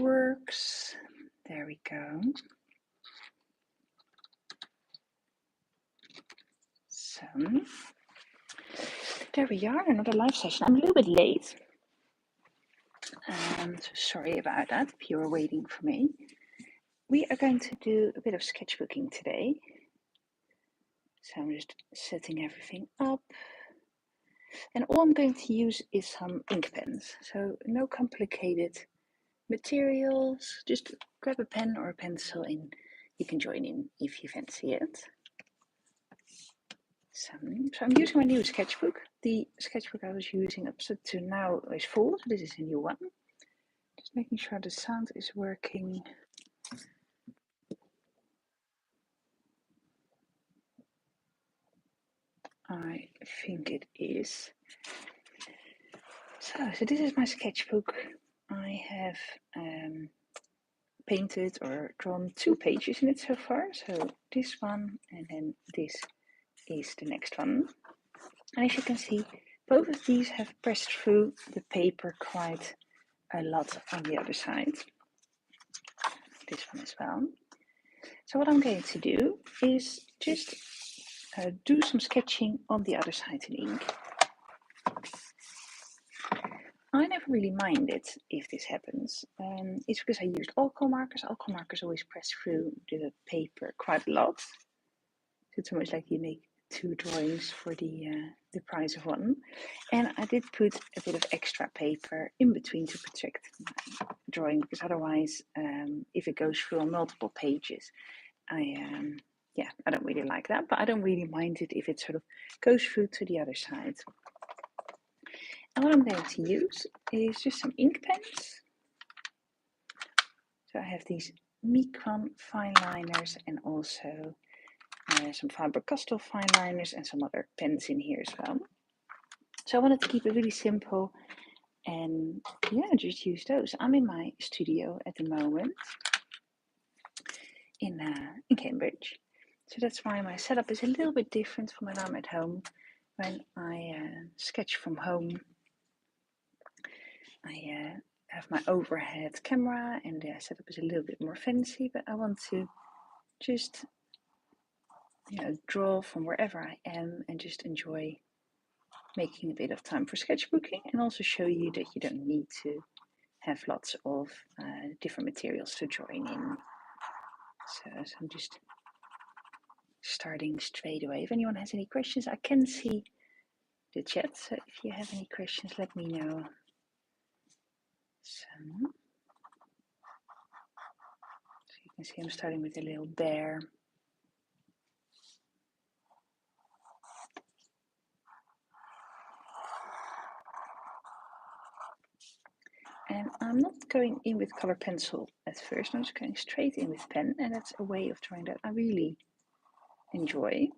works. There we go. So there we are, another live session. I'm a little bit late. So sorry about that if you were waiting for me. We are going to do a bit of sketchbooking today. So I'm just setting everything up. And all I'm going to use is some ink pens. So no complicated materials, just grab a pen or a pencil and you can join in if you fancy it. So I'm using my new sketchbook. The sketchbook I was using up to now is full, so this is a new one. Just making sure the sound is working. I think it is. So this is my sketchbook. I have painted or drawn 2 pages in it so far. So this one and then this is the next one. And as you can see, both of these have pressed through the paper quite a lot on the other side. This one as well. So what I'm going to do is just do some sketching on the other side in ink. I never really minded if this happens. It's because I used alcohol markers. Alcohol markers always press through the paper quite a lot. So it's almost like you make 2 drawings for the price of 1. And I did put a bit of extra paper in between to protect my drawing, because otherwise, if it goes through on multiple pages, I don't really like that, but I don't really mind it if it sort of goes through to the other side. And what I'm going to use is just some ink pens. So I have these Micron fine liners and also some Faber-Castell fine liners and some other pens in here as well. So I wanted to keep it really simple and just use those. I'm in my studio at the moment in Cambridge. So that's why my setup is a little bit different from when I'm at home. When I sketch from home, I have my overhead camera and the setup is a little bit more fancy, but I want to just draw from wherever I am and just enjoy making a bit of time for sketchbooking, and also show you that you don't need to have lots of different materials to join in. So I'm just starting straight away. If anyone has any questions, I can see the chat, so if you have any questions, let me know. So you can see I'm starting with a little bear. And I'm not going in with color pencil at first, I'm just going straight in with pen, and that's a way of drawing that I really enjoy.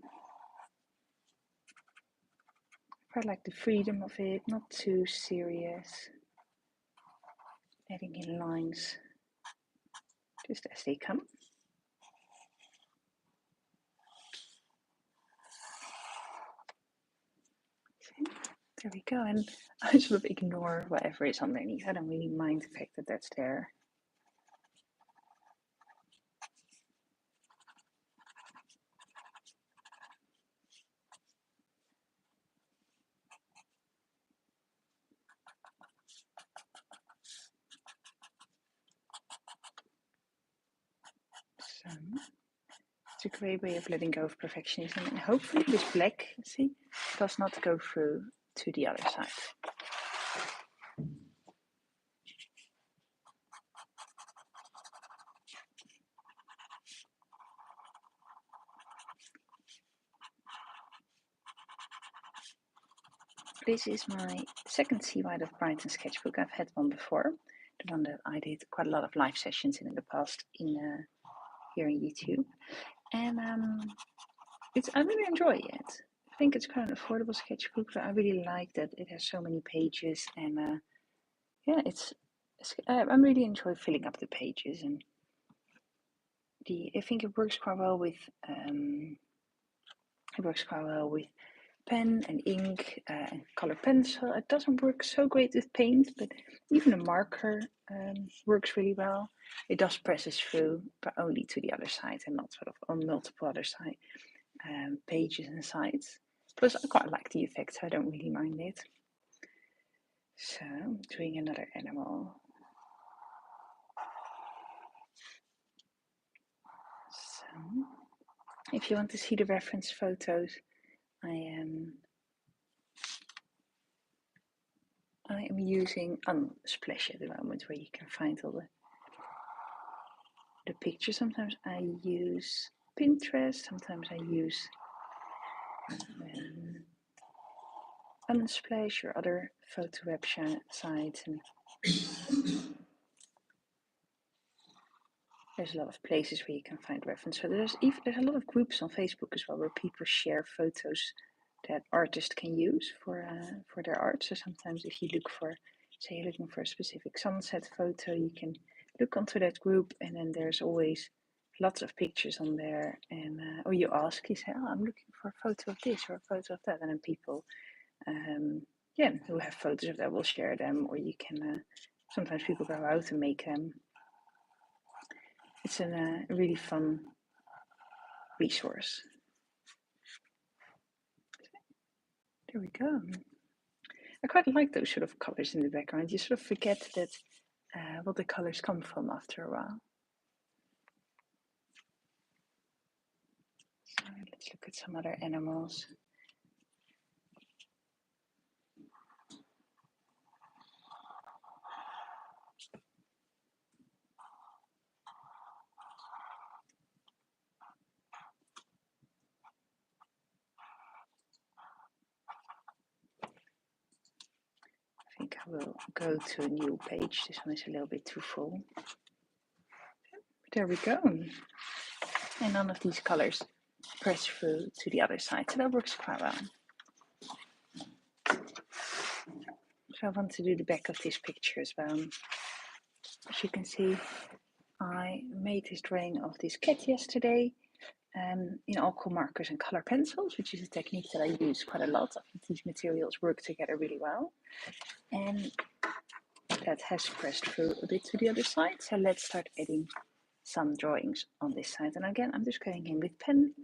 I like the freedom of it, not too serious. Adding in lines just as they come. Okay, there we go, and I sort of ignore whatever is underneath. I don't really mind the fact that that's there. So it's a great way of letting go of perfectionism, and hopefully this black, see, does not go through to the other side. This is my second Sea White of Brighton sketchbook. I've had one before, the one that I did quite a lot of live sessions in the past in here on YouTube, and I really enjoy it. I think it's quite an affordable sketchbook, but I really like that it has so many pages, and I really enjoy filling up the pages, and I think it works quite well with pen and ink and color pencil. It doesn't work so great with paint, but even a marker works really well. It does presses through, but only to the other side and not sort of on multiple other side pages and sides. Plus, I quite like the effect, so I don't really mind it. So, doing another animal. So, if you want to see the reference photos, I am using Unsplash at the moment, where you can find all the pictures. Sometimes I use Pinterest, sometimes I use Unsplash or other photo websites, and there's a lot of places where you can find reference. So there's a lot of groups on Facebook as well where people share photos that artists can use for their art. So sometimes if you look for, say you're looking for a specific sunset photo, you can look onto that group, and then there's always lots of pictures on there. And or you ask, you say, oh, I'm looking for a photo of this or a photo of that, and then people who have photos of that will share them, or you can sometimes people go out and make them. It's a really fun resource. There we go. I quite like those sort of colors in the background. You sort of forget that what the colors come from after a while. So let's look at some other animals. I think I will go to a new page. This one is a little bit too full. There we go. And none of these colors press through to the other side, so that works quite well. So I want to do the back of this picture as well. As you can see, I made this drawing of this cat yesterday in alcohol markers and color pencils, which is a technique that I use quite a lot. I think these materials work together really well. And that has pressed through a bit to the other side. So let's start adding some drawings on this side. And again, I'm just going in with pen.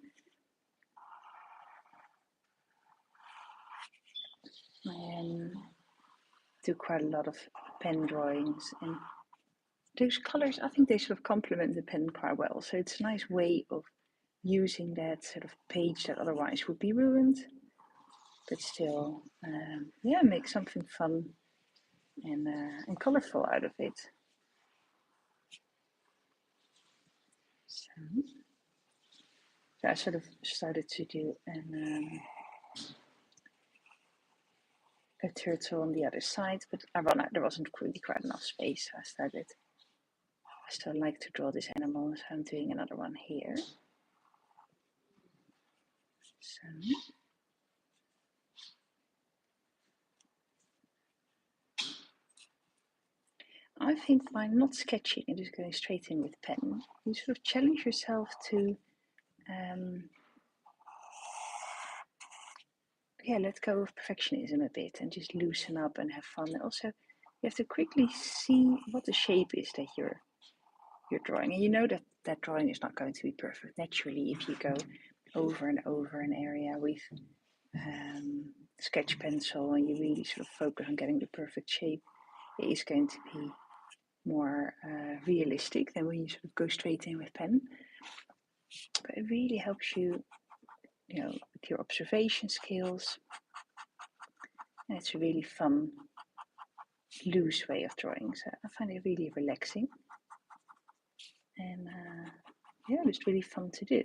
And do quite a lot of pen drawings. And those colors, I think they sort of complement the pen quite well. So it's a nice way of using that sort of page that otherwise would be ruined, but still, make something fun and colorful out of it. So I sort of started to do a turtle on the other side, but I ran out. There wasn't really quite enough space, so I started. I still like to draw this animal, so I'm doing another one here. So. I think by not sketching and just going straight in with pen, you sort of challenge yourself to let go of perfectionism a bit and just loosen up and have fun. And also, you have to quickly see what the shape is that you're drawing, and you know that that drawing is not going to be perfect. Naturally, if you go over and over an area with sketch pencil and you really sort of focus on getting the perfect shape, it is going to be more realistic than when you sort of go straight in with pen. But it really helps you, with your observation skills. And it's a really fun, loose way of drawing. So I find it really relaxing. And it's really fun to do.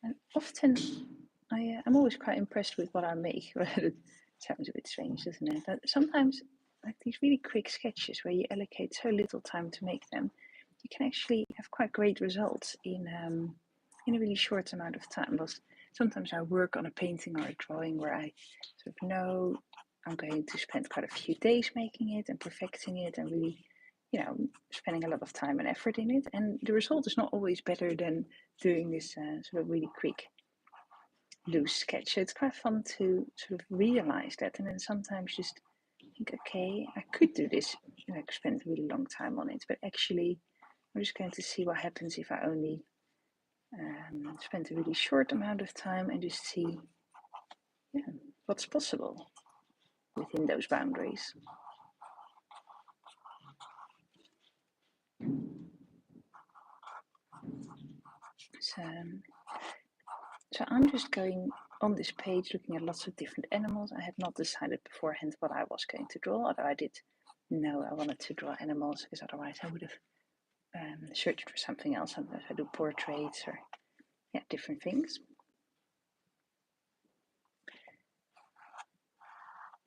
And often, I'm always quite impressed with what I make. It sounds a bit strange, doesn't it? But sometimes, like these really quick sketches where you allocate so little time to make them, you can actually have quite great results in a really short amount of time. Because sometimes I work on a painting or a drawing where I sort of know I'm going to spend quite a few days making it and perfecting it and really, spending a lot of time and effort in it. And the result is not always better than doing this sort of really quick loose sketch. So it's quite fun to sort of realize that, and then sometimes just think, okay, I could do this, like spend a really long time on it, but actually I'm just going to see what happens if I only spend a really short amount of time and just see what's possible within those boundaries. So I'm just going on this page looking at lots of different animals. I had not decided beforehand what I was going to draw, although I did know I wanted to draw animals, because otherwise I would have searched for something else. Sometimes I do portraits or different things.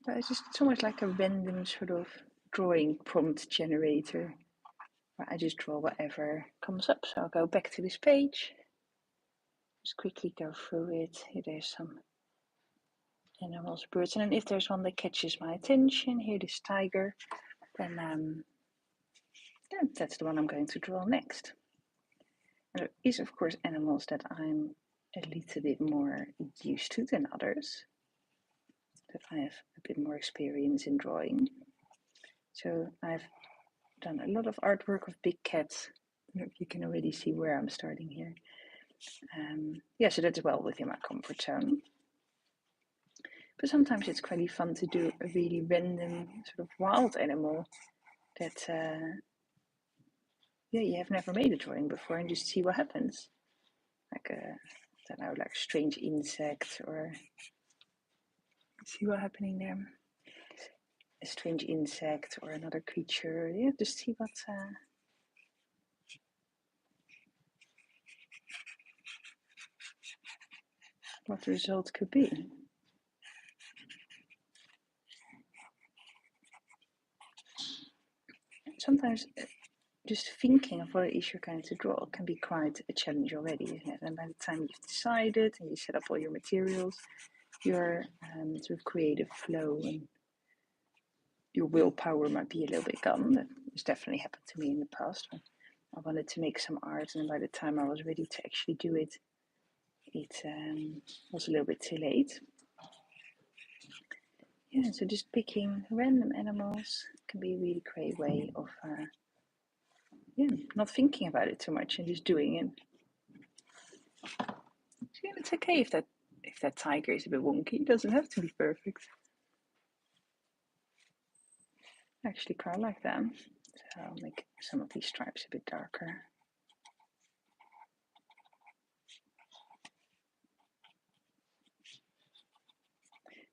But it's almost like a random sort of drawing prompt generator, where I just draw whatever comes up. So I'll go back to this page, just quickly go through it. Here there's some animals, birds, and then if there's one that catches my attention, here this tiger, then that's the one I'm going to draw next. And there is, of course, animals that I'm a little bit more used to than others, that I have a bit more experience in drawing. So I've done a lot of artwork of big cats. I don't know if you can already see where I'm starting here. So that's well within my comfort zone. But sometimes it's quite fun to do a really random sort of wild animal that you have never made a drawing before, and just see what happens. Like I don't know, like a strange insect, or see what's happening there. A strange insect or another creature. Yeah, just see what the result could be. Sometimes just thinking of what it is you're going to draw can be quite a challenge already, isn't it? And by the time you've decided and you set up all your materials, your sort of creative flow and your willpower might be a little bit gone. That has definitely happened to me in the past. I wanted to make some art, and by the time I was ready to actually do it, it was a little bit too late. Yeah, so just picking random animals can be a really great way of not thinking about it too much and just doing it. So it's okay if that tiger is a bit wonky. It doesn't have to be perfect. I actually quite like that. So I'll make some of these stripes a bit darker.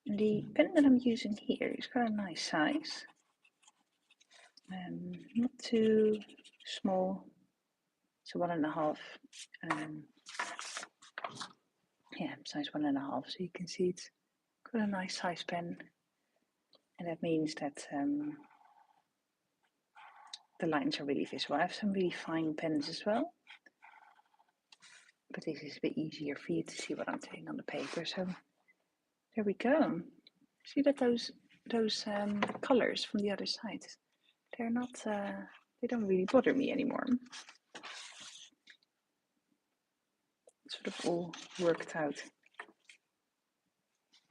And the pen that I'm using here is quite a nice size. Not too small. So 1.5. Size 1.5. So you can see it's quite a nice size pen. And that means that the lines are really visible. I have some really fine pens as well, but this is a bit easier for you to see what I'm doing on the paper. So there we go. See that those colors from the other side, they're not, they don't really bother me anymore. It's sort of all worked out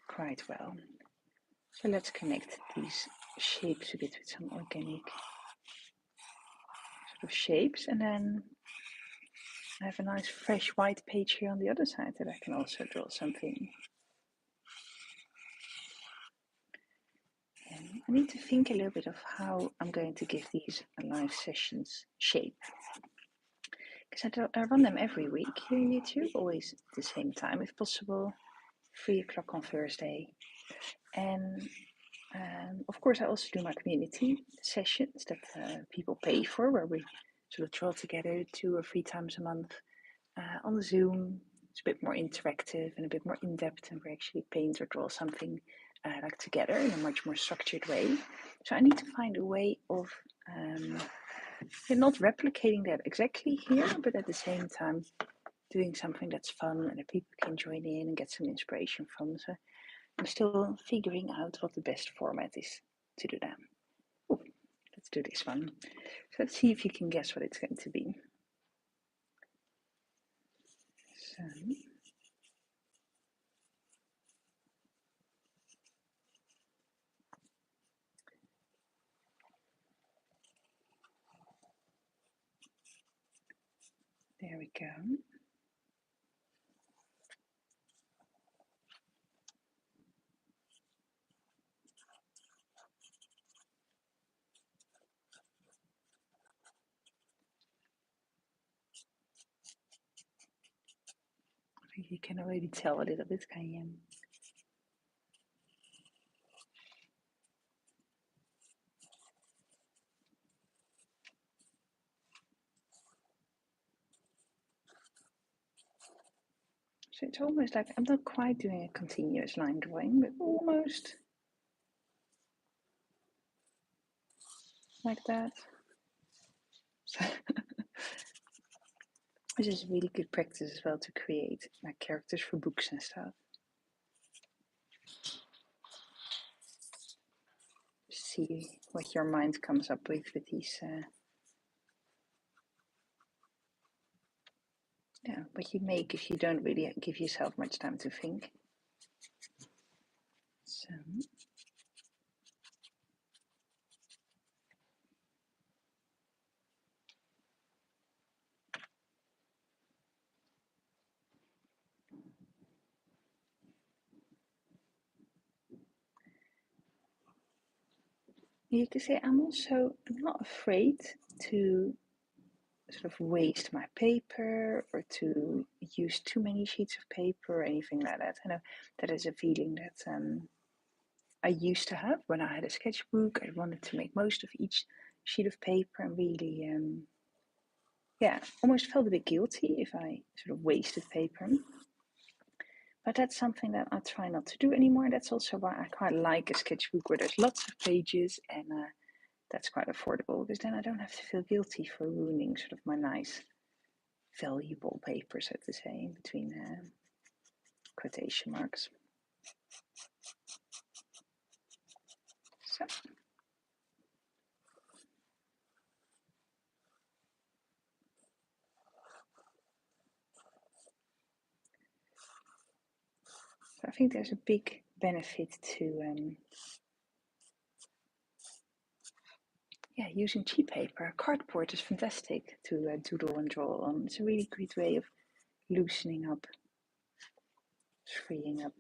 quite well. So let's connect these shapes a bit with some organic sort of shapes, and then I have a nice fresh white page here on the other side that I can also draw something. And I need to think a little bit of how I'm going to give these live sessions shape, because I run them every week here on YouTube, always at the same time if possible, 3 o'clock on Thursday. And of course I also do my community sessions that people pay for, where we sort of draw together 2 or 3 times a month on Zoom. It's a bit more interactive and a bit more in-depth, and we actually paint or draw something like together in a much more structured way. So I need to find a way of not replicating that exactly here, but at the same time doing something that's fun and that people can join in and get some inspiration from. So I'm still figuring out what the best format is to do that. Oh, let's do this one. So let's see if you can guess what it's going to be. So There we go. I think you can already tell a little bit, can you? So it's almost like I'm not quite doing a continuous line drawing, but almost like that. So this is really good practice as well to create like characters for books and stuff. See what your mind comes up with these. Yeah, what you make if you don't really give yourself much time to think. So. You could say I'm not afraid to sort of waste my paper or to use too many sheets of paper or anything like that. I know that is a feeling that I used to have when I had a sketchbook. I wanted to make most of each sheet of paper and really, almost felt a bit guilty if I sort of wasted paper. But that's something that I try not to do anymore. That's also why I quite like a sketchbook where there's lots of pages and that's quite affordable because then I don't have to feel guilty for ruining sort of my nice, valuable paper, so to say, in between quotation marks. So. So I think there's a big benefit to using cheap paper. Cardboard is fantastic to doodle and draw on. It's a really great way of loosening up, freeing up.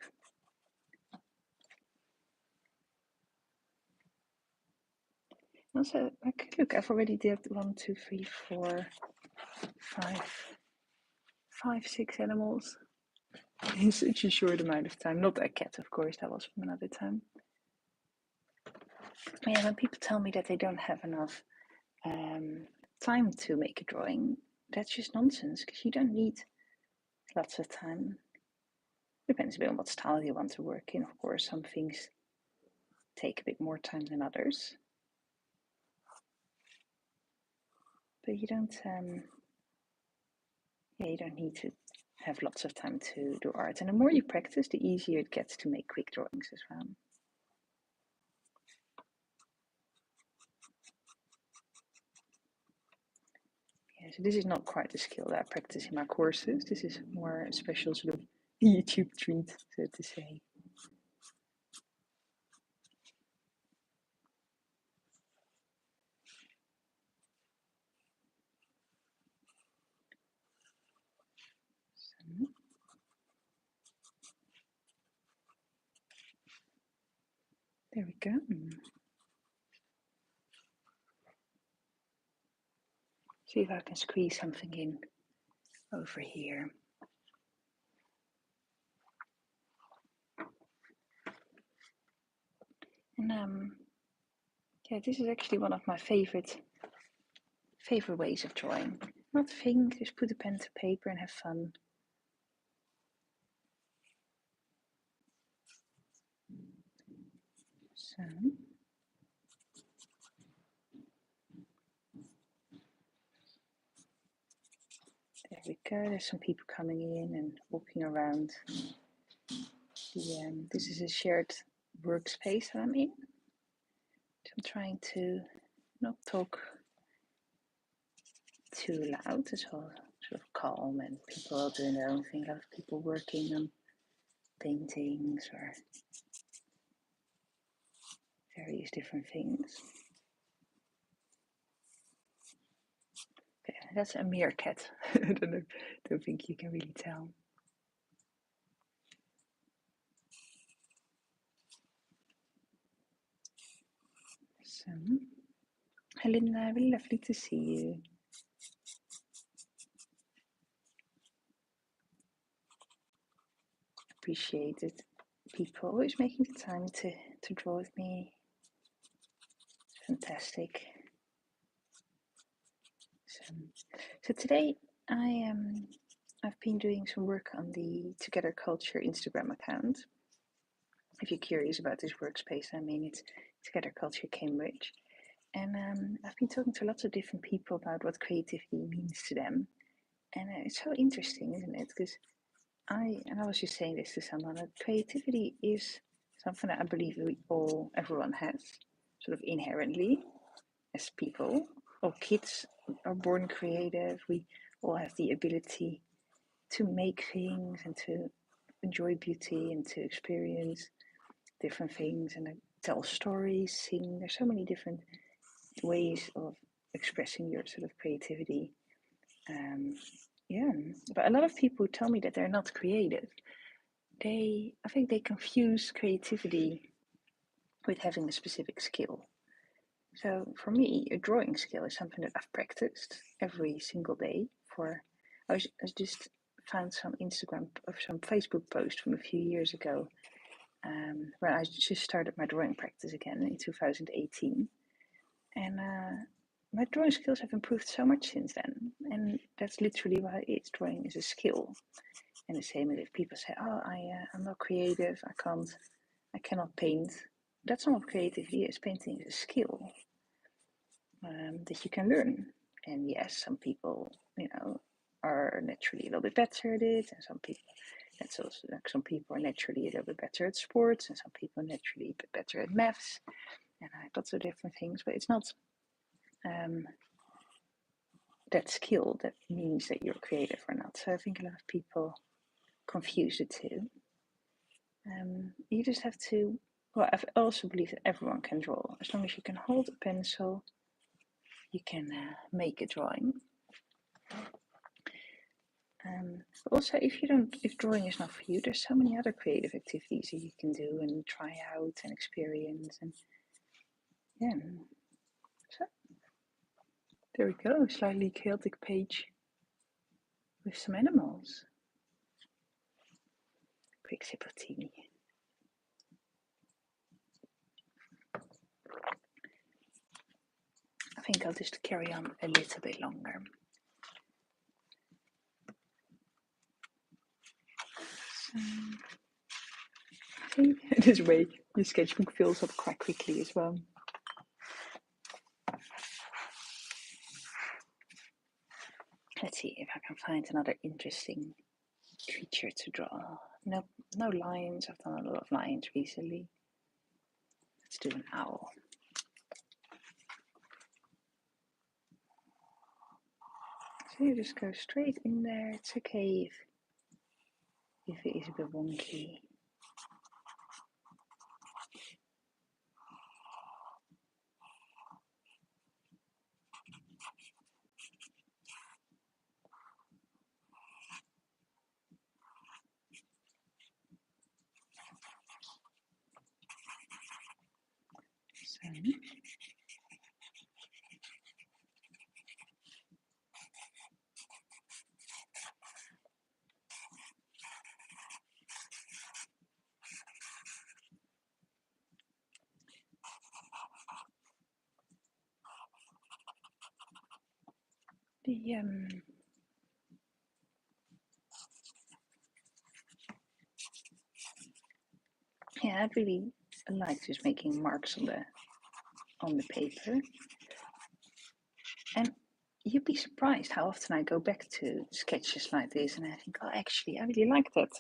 Also, look, I've already did 1, 2, 3, 4, 5, 6 animals in such a short amount of time. Not a cat, of course, that was from another time. But yeah, when people tell me that they don't have enough time to make a drawing, that's just nonsense because you don't need lots of time. Depends a bit on what style you want to work in. Of course, some things take a bit more time than others. But you don't need to have lots of time to do art. And the more you practice, the easier it gets to make quick drawings as well. Yeah, so this is not quite the skill that I practice in my courses. This is more a special sort of YouTube treat, so to say. So, there we go. See if I can squeeze something in over here. And this is actually one of my favorite ways of drawing. Not think, just put a pen to paper and have fun. So. There we go, there's some people coming in and walking around. This is a shared workspace that I'm in. So I'm trying to not talk too loud, it's all sort of calm and people are doing their own thing. A lot of people working on paintings or various different things. Okay, That's a meerkat. I don't think you can really tell. So, Linda, really lovely to see you. Appreciate it. People always making the time to draw with me. Fantastic. So today I've been doing some work on the Together Culture Instagram account. If you're curious about this workspace, I mean it's Together Culture Cambridge. And I've been talking to lots of different people about what creativity means to them. And it's so interesting, isn't it? Because I was just saying this to someone, that creativity is something that I believe everyone has, sort of inherently as people. All kids are born creative. We all have the ability to make things and to enjoy beauty and to experience different things and tell stories, sing. There's so many different ways of expressing your sort of creativity. But a lot of people tell me that they're not creative. I think they confuse creativity with having a specific skill. So for me, a drawing skill is something that I've practiced every single day. I just found some Facebook post from a few years ago, where I just started my drawing practice again in 2018, and my drawing skills have improved so much since then. And that's literally why drawing is a skill. And the same as if people say, "Oh, I'm not creative. I cannot paint." That's not what creativity is. Painting is a skill that you can learn. And yes, some people, are naturally a little bit better at it, and some people are naturally a little bit better at sports, and some people are naturally a bit better at maths, and lots of different things. But it's not that skill that means that you're creative or not. So I think a lot of people confuse the two. You just have to. Well, I also believe that everyone can draw as long as you can hold a pencil. You can make a drawing. Also, if drawing is not for you, there's so many other creative activities that you can do and try out and experience. And yeah, so there we go, a slightly chaotic page with some animals. Quick sip of tea. I think I'll just carry on a little bit longer. So, this way your sketchbook fills up quite quickly as well. Let's see if I can find another interesting creature to draw. No lions. I've done a lot of lions recently. Let's do an owl. So you just go straight in there. It's okay if it is a bit wonky. So, I really like just making marks on the paper, and you'd be surprised how often I go back to sketches like this, and I think, oh, actually, I really like that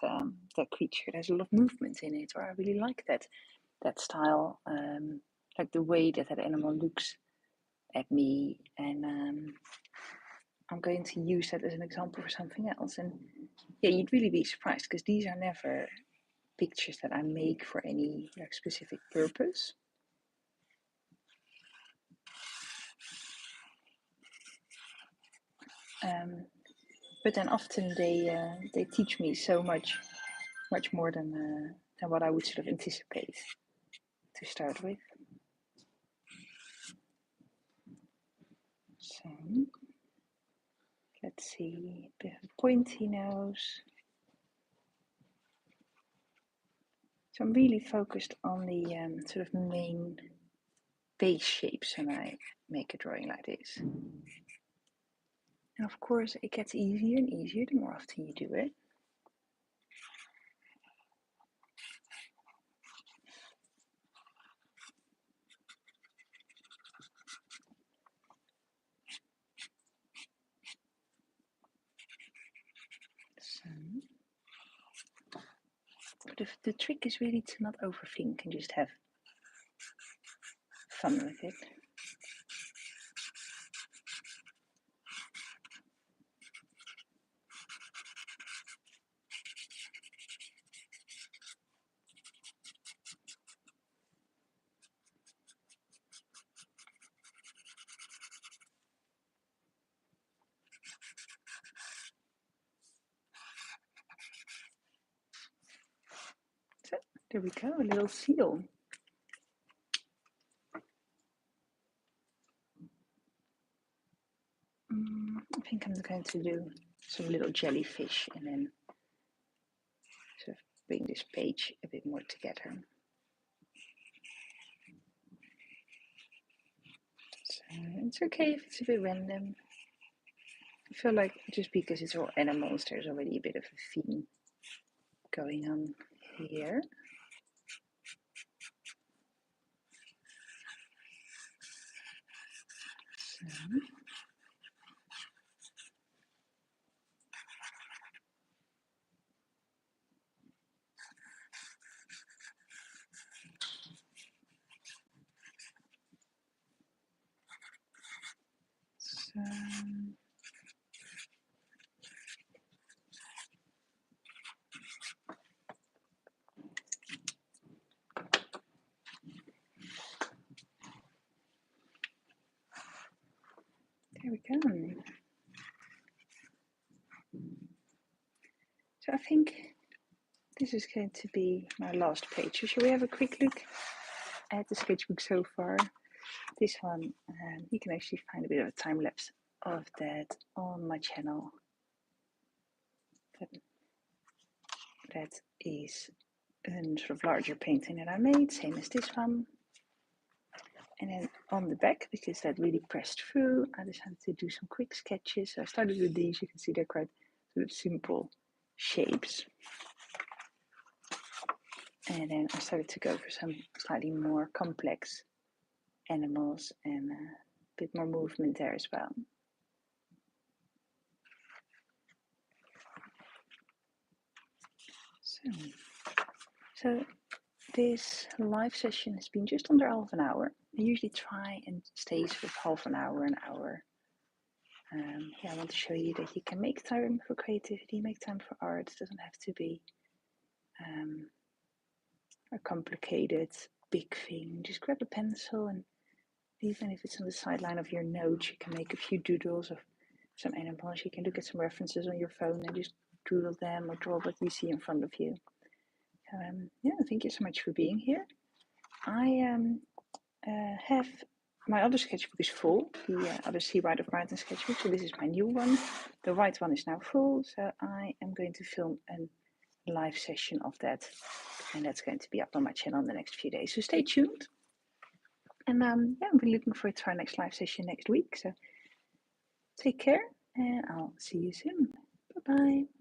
creature. There's a lot of movement in it, or I really like that style, like the way that animal looks at me, and I'm going to use that as an example for something else. And yeah, you'd really be surprised because these are never pictures that I make for any specific purpose. But then often they teach me so much more than what I would sort of anticipate to start with. So let's see, a bit of a pointy nose. So I'm really focused on the sort of main base shapes when I make a drawing like this. And of course it gets easier and easier the more often you do it. So, but the trick is really to not overthink and just have fun with it. So there we go, a little seal. I think I'm going to do some little jellyfish and then sort of bring this page a bit more together. So it's okay if it's a bit random. I feel like just because it's all animals, there's already a bit of a theme going on here. So there we go. So I think this is going to be my last page. So shall we have a quick look at the sketchbook so far? This one, you can actually find a bit of a time lapse of that on my channel. That is a sort of larger painting that I made, same as this one. And then on the back, because that really pressed through, I decided to do some quick sketches. So I started with these. You can see they're quite sort of simple shapes. And then I started to go for some slightly more complex animals and a bit more movement there as well. So this live session has been just under half an hour. I usually try and stay with half an hour, I want to show you that you can make time for creativity, make time for art. It doesn't have to be a complicated, big thing. Just grab a pencil, and even if it's on the sideline of your notes, you can make a few doodles of some animals. You can look at some references on your phone and just doodle them or draw what you see in front of you. Thank you so much for being here. I have my other sketchbook is full, the other Sea Ride of Mountain sketchbook, so this is my new one. The white one is now full, so I am going to film a live session of that, and that's going to be up on my channel in the next few days, so stay tuned. And I'm really looking forward to our next live session next week, so take care, and I'll see you soon. Bye-bye.